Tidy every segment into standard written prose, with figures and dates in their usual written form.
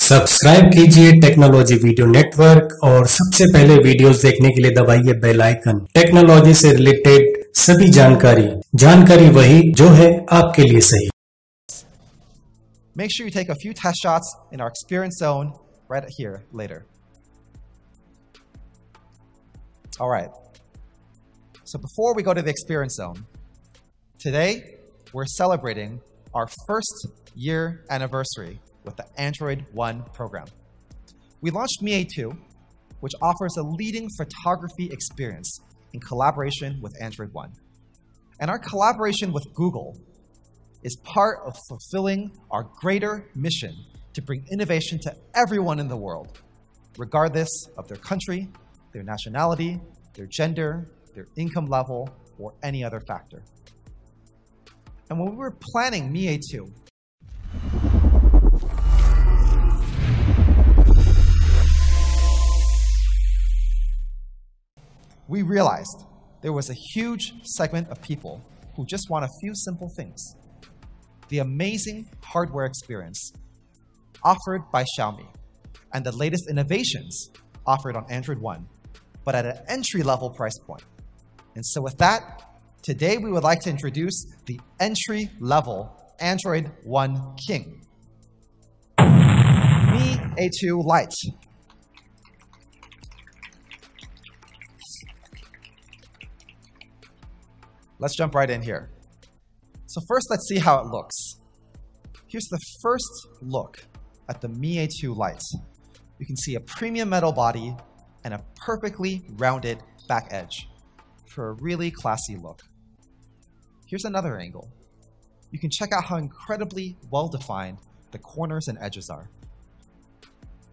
Subscribe कीजिए technology video network और सबसे पहले वीडियोस देखने के लिए दबाइए बेल आइकन। टेक्नोलॉजी से रिलेटेड सभी जानकारी वही जो है आपके लिए सही। Make sure you take a few test shots in our experience zone right here later. All right. So before we go to the experience zone, today we're celebrating our first year anniversary with the Android One program. We launched Mi A2, which offers a leading photography experience in collaboration with Android One. And our collaboration with Google is part of fulfilling our greater mission to bring innovation to everyone in the world, regardless of their country, their nationality, their gender, their income level, or any other factor. And when we were planning Mi A2, we realized there was a huge segment of people who just want a few simple things. The amazing hardware experience offered by Xiaomi and the latest innovations offered on Android One, but at an entry-level price point. And so with that, today we would like to introduce the entry-level Android One King, Mi A2 Lite. Let's jump right in here. So first, let's see how it looks. Here's the first look at the Mi A2 Lite. You can see a premium metal body and a perfectly rounded back edge for a really classy look. Here's another angle. You can check out how incredibly well-defined the corners and edges are.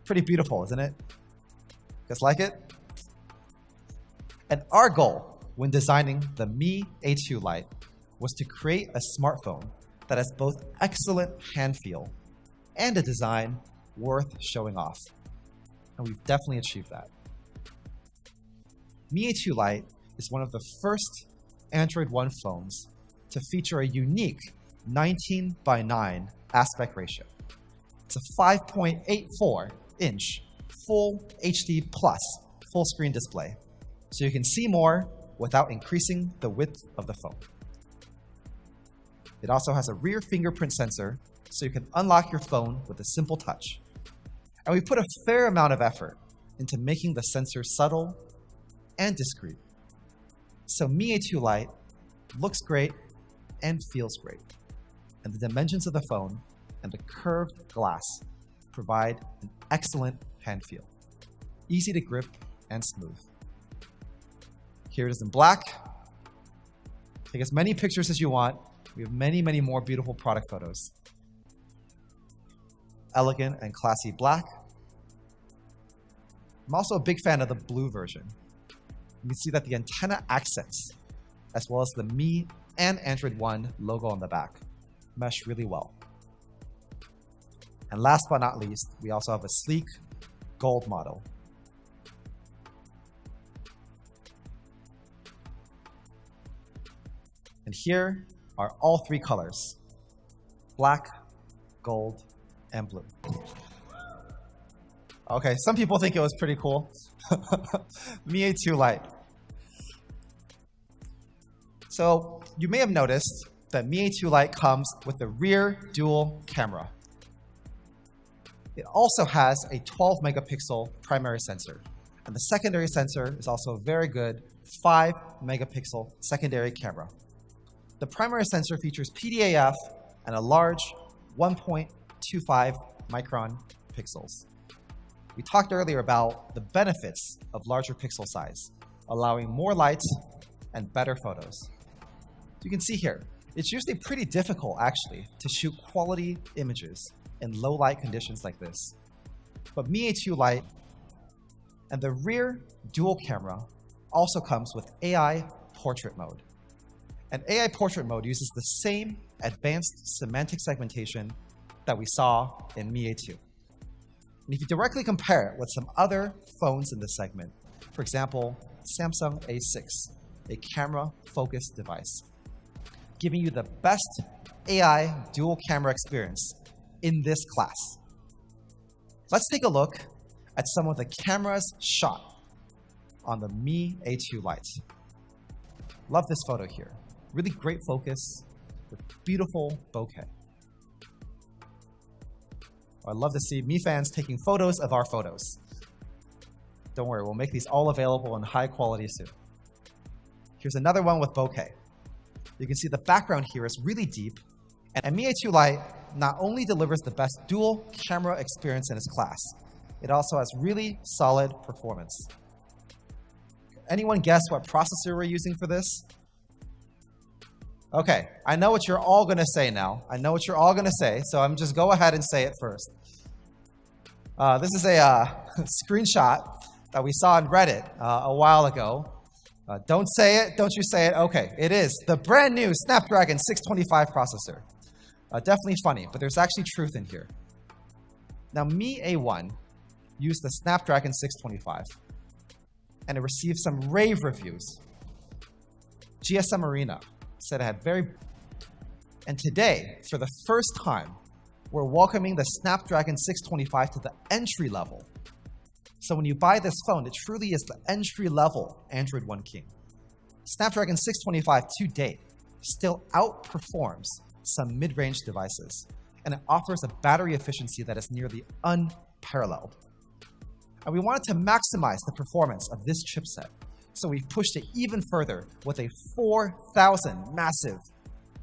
Pretty beautiful, isn't it? You guys like it? And our goal when designing the Mi A2 Lite was to create a smartphone that has both excellent hand feel and a design worth showing off. And we've definitely achieved that. Mi A2 Lite is one of the first Android One phones to feature a unique 19:9 aspect ratio. It's a 5.84-inch full HD plus full screen display, so you can see more without increasing the width of the phone. It also has a rear fingerprint sensor, so you can unlock your phone with a simple touch. And we put a fair amount of effort into making the sensor subtle and discreet. So Mi A2 Lite looks great and feels great. And the dimensions of the phone and the curved glass provide an excellent hand feel. Easy to grip and smooth. Here it is in black. Take as many pictures as you want. We have many, many more beautiful product photos. Elegant and classy black. I'm also a big fan of the blue version. You can see that the antenna accents, as well as the Mi and Android One logo on the back, mesh really well. And last but not least, we also have a sleek gold model. And here are all three colors: black, gold, and blue. Okay, some people think it was pretty cool. Mi A2 Lite. So you may have noticed that Mi A2 Lite comes with the rear dual camera. It also has a 12-megapixel primary sensor. And the secondary sensor is also a very good 5-megapixel secondary camera. The primary sensor features PDAF and a large 1.25 micron pixels. We talked earlier about the benefits of larger pixel size, allowing more light and better photos. You can see here, it's usually pretty difficult actually to shoot quality images in low light conditions like this. But Mi A2 Lite and the rear dual camera also comes with AI portrait mode. And AI portrait mode uses the same advanced semantic segmentation that we saw in Mi A2. And if you directly compare it with some other phones in this segment, for example, Samsung A6, a camera-focused device, giving you the best AI dual camera experience in this class. Let's take a look at some of the cameras shot on the Mi A2 Lite. Love this photo here. Really great focus with beautiful bokeh. I love to see Mi fans taking photos of our photos. Don't worry, we'll make these all available in high quality soon. Here's another one with bokeh. You can see the background here is really deep, and Mi A2 Lite not only delivers the best dual camera experience in its class, it also has really solid performance. Anyone guess what processor we're using for this? Okay, I know what you're all going to say now. I know what you're all going to say, so I'm just go ahead and say it first. This is a screenshot that we saw on Reddit a while ago. Don't say it. Don't you say it. Okay, it is the brand new Snapdragon 625 processor. Definitely funny, but there's actually truth in here. Now, Mi A1 used the Snapdragon 625, and it received some rave reviews. GSM Arena said it had very... And today, for the first time, we're welcoming the Snapdragon 625 to the entry level. So when you buy this phone, it truly is the entry-level Android One King. Snapdragon 625 to date still outperforms some mid-range devices, and it offers a battery efficiency that is nearly unparalleled. And we wanted to maximize the performance of this chipset, so we pushed it even further with a 4,000 massive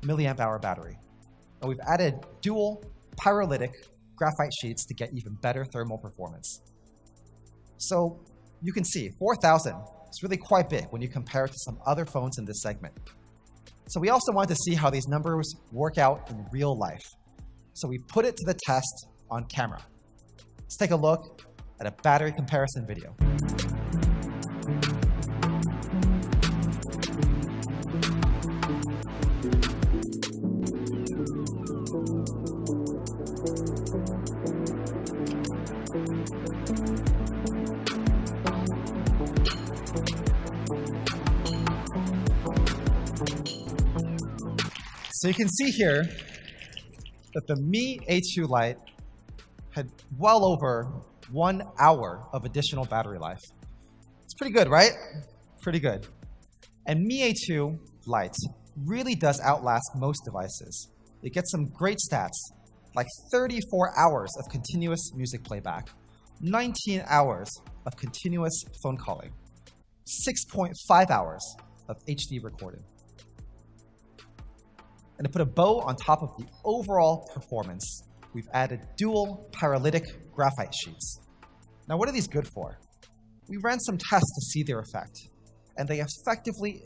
milliamp hour battery. And we've added dual pyrolytic graphite sheets to get even better thermal performance. So you can see 4,000 is really quite big when you compare it to some other phones in this segment. So we also wanted to see how these numbers work out in real life. So we put it to the test on camera. Let's take a look at a battery comparison video. So you can see here that the Mi A2 Lite had well over 1 hour of additional battery life. It's pretty good, right? Pretty good. And Mi A2 Lite really does outlast most devices. It gets some great stats, like 34 hours of continuous music playback, 19 hours of continuous phone calling, 6.5 hours of HD recording. And to put a bow on top of the overall performance, we've added dual pyrolytic graphite sheets. Now, what are these good for? We ran some tests to see their effect, and they effectively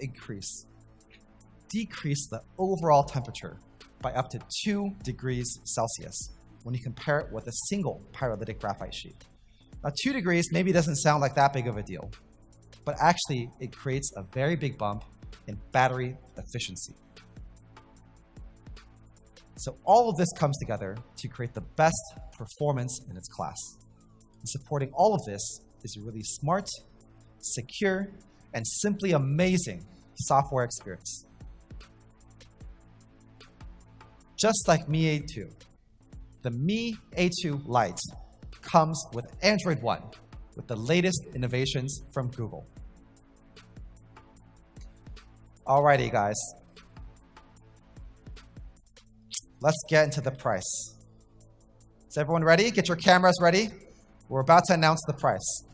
decrease the overall temperature by up to 2 degrees Celsius when you compare it with a single pyrolytic graphite sheet. Now, 2 degrees maybe doesn't sound like that big of a deal, but actually it creates a very big bump in battery efficiency. So all of this comes together to create the best performance in its class. And supporting all of this is a really smart, secure, and simply amazing software experience. Just like Mi A2, the Mi A2 Lite comes with Android One, with the latest innovations from Google. Alrighty, guys. Let's get into the price. Is everyone ready? Get your cameras ready. We're about to announce the price.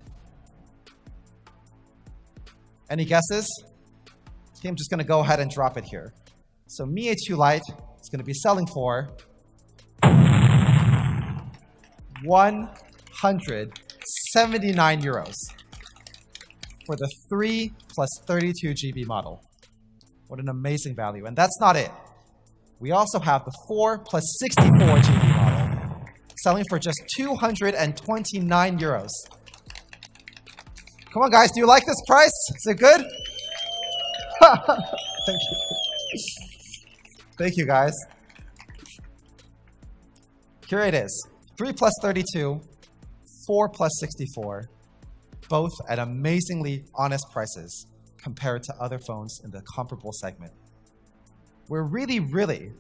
Any guesses? Okay, I'm just going to go ahead and drop it here. So Mi A2 Lite is going to be selling for 179 euros for the 3 plus 32 GB model. What an amazing value. And that's not it. We also have the 4 plus 64 GB model, selling for just 229 euros. Come on, guys, do you like this price? Is it good? Thank you. Thank you, guys. Here it is. 3 plus 32, 4 plus 64, both at amazingly honest prices compared to other phones in the comparable segment. We're really, really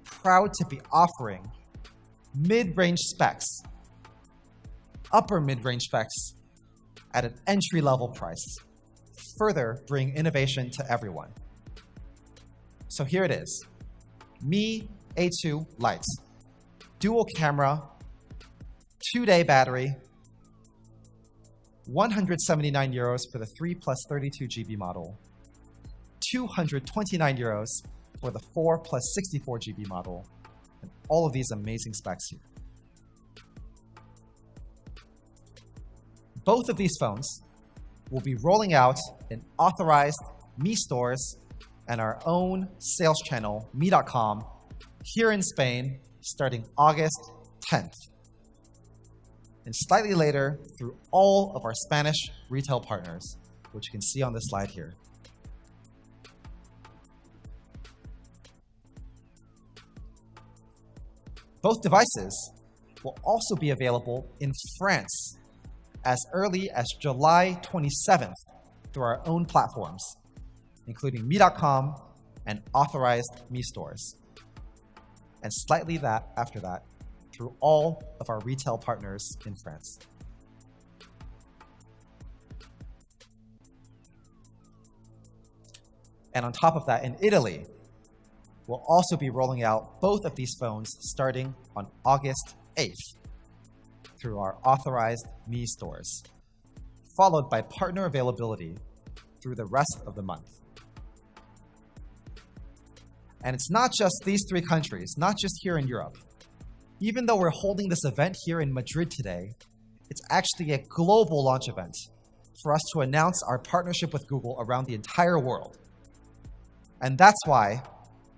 proud to be offering mid-range specs upper mid-range specs at an entry-level price, further bringing innovation to everyone. So here it is, Mi A2 Lite, dual camera, 2-day battery, 179 euros for the 3 plus 32 GB model, 229 euros for the 4 plus 64 GB model, and all of these amazing specs here. Both of these phones will be rolling out in authorized Mi stores and our own sales channel, Mi.com, here in Spain starting August 10th. And slightly later through all of our Spanish retail partners, which you can see on this slide here. Both devices will also be available in France as early as July 27th through our own platforms, including Mi.com and authorized Mi stores. And slightly after that, through all of our retail partners in France. And on top of that, in Italy, we'll also be rolling out both of these phones starting on August 8th through our authorized Mi stores, followed by partner availability through the rest of the month. And it's not just these 3 countries, not just here in Europe. Even though we're holding this event here in Madrid today, it's actually a global launch event for us to announce our partnership with Google around the entire world. And that's why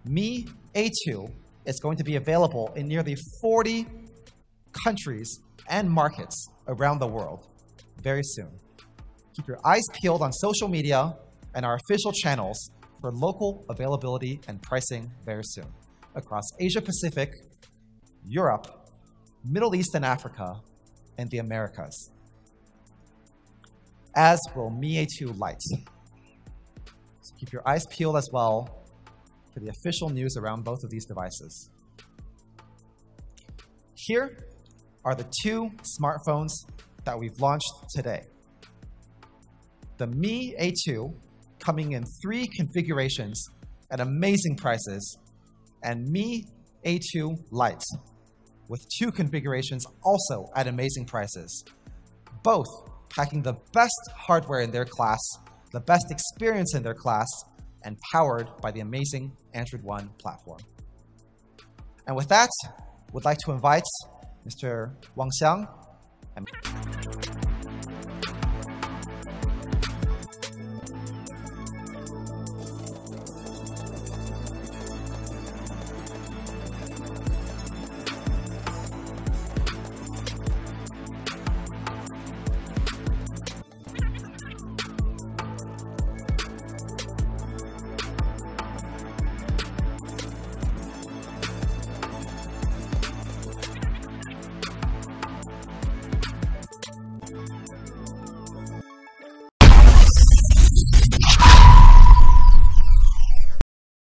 Mi A2 is going to be available in nearly 40 countries and markets around the world very soon. Keep your eyes peeled on social media and our official channels for local availability and pricing very soon across Asia Pacific, Europe, Middle East and Africa, and the Americas, as will Mi A2 Lite. So keep your eyes peeled as well for the official news around both of these devices. Here are the 2 smartphones that we've launched today. The Mi A2 coming in 3 configurations at amazing prices, and Mi A2 Lite with 2 configurations also at amazing prices, both packing the best hardware in their class, the best experience in their class, and powered by the amazing Android One platform. And with that, would like to invite Mr. Wang Xiang and